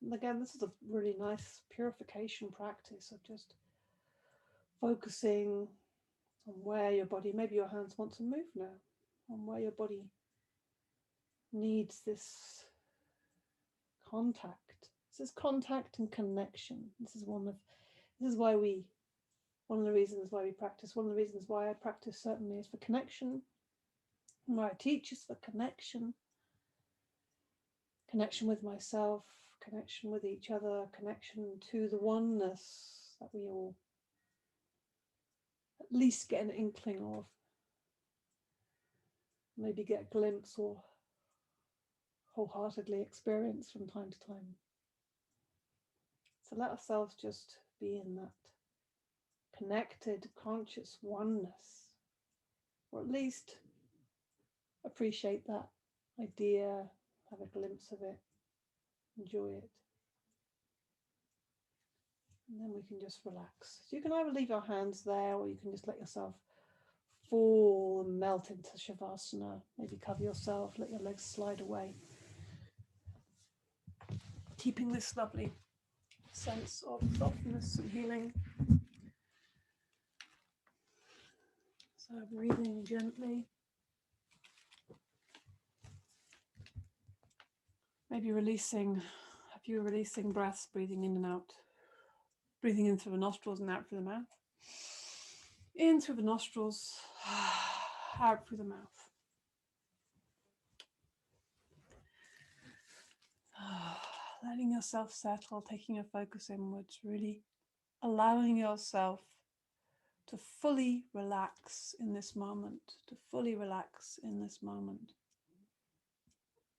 And again, this is a really nice purification practice of just focusing on where your body, maybe your hands want to move now, on where your body needs this contact. This is contact and connection. This is one of the reasons why we practice. One of the reasons why I practice certainly is for connection. And why I teach is for connection. Connection with myself, connection with each other, connection to the oneness that we all at least get an inkling of. Maybe get a glimpse or wholeheartedly experience from time to time. So let ourselves just be in that connected, conscious oneness, or at least appreciate that idea, have a glimpse of it, enjoy it. And then we can just relax. So you can either leave your hands there, or you can just let yourself fall and melt into Shavasana. Maybe cover yourself, let your legs slide away. Keeping this lovely sense of softness and healing. So breathing gently. Maybe releasing a few releasing breaths, breathing in and out. Breathing in through the nostrils and out through the mouth. In through the nostrils, out through the mouth. Letting yourself settle, taking your focus inwards, really allowing yourself to fully relax in this moment, to fully relax in this moment.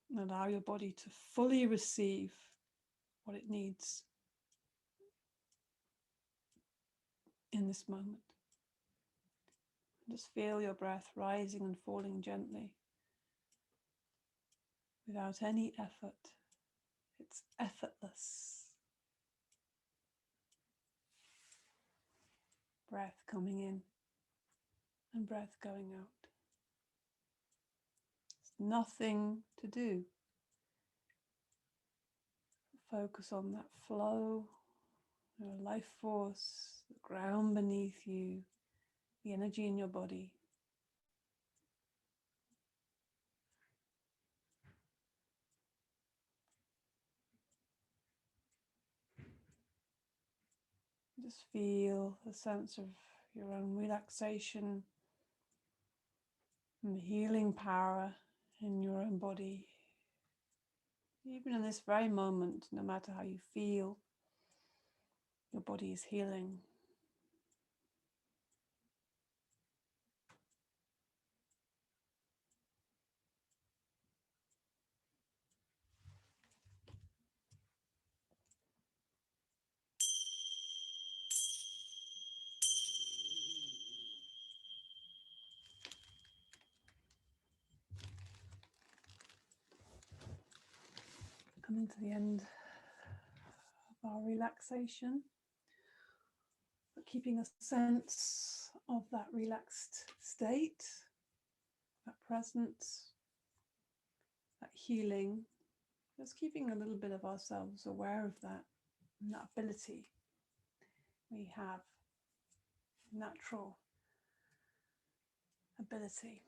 And allow your body to fully receive what it needs in this moment. Just feel your breath rising and falling gently without any effort. It's effortless. Breath coming in and breath going out. There's nothing to do. Focus on that flow, your life force, the ground beneath you, the energy in your body. Just feel the sense of your own relaxation and the healing power in your own body. Even in this very moment, no matter how you feel, your body is healing. Coming to the end of our relaxation, but keeping a sense of that relaxed state, that presence, that healing, just keeping a little bit of ourselves aware of that, and that ability we have, natural ability.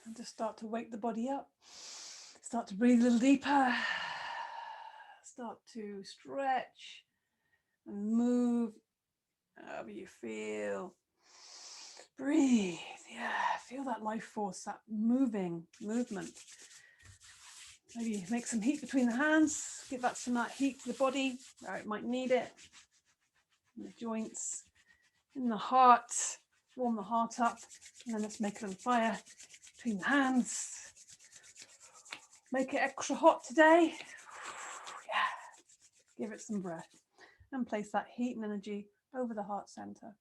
And just start to wake the body up, start to breathe a little deeper, start to stretch and move however you feel. Breathe, yeah, feel that life force, that movement. Maybe make some heat between the hands, give that some that heat to the body where it might need it, in the joints, in the heart, warm the heart up, and then let's make a little fire between the hands. Make it extra hot today. Yeah, give it some breath and place that heat and energy over the heart center.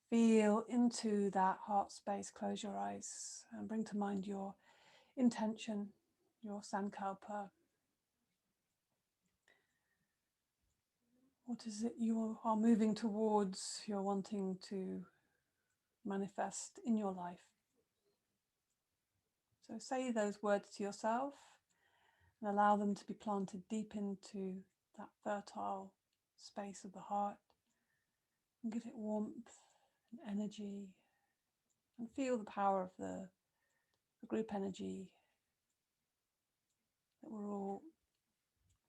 Feel into that heart space, close your eyes and bring to mind your intention, your sankalpa. What is it you are moving towards, you're wanting to manifest in your life? So say those words to yourself and allow them to be planted deep into that fertile space of the heart, and give it warmth and energy, and feel the power of the group energy, that we're all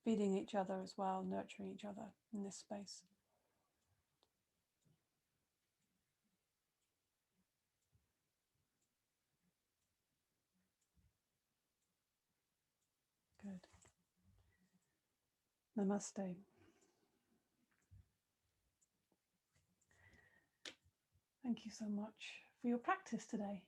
feeding each other as well, nurturing each other in this space. Good. Namaste. Thank you so much for your practice today.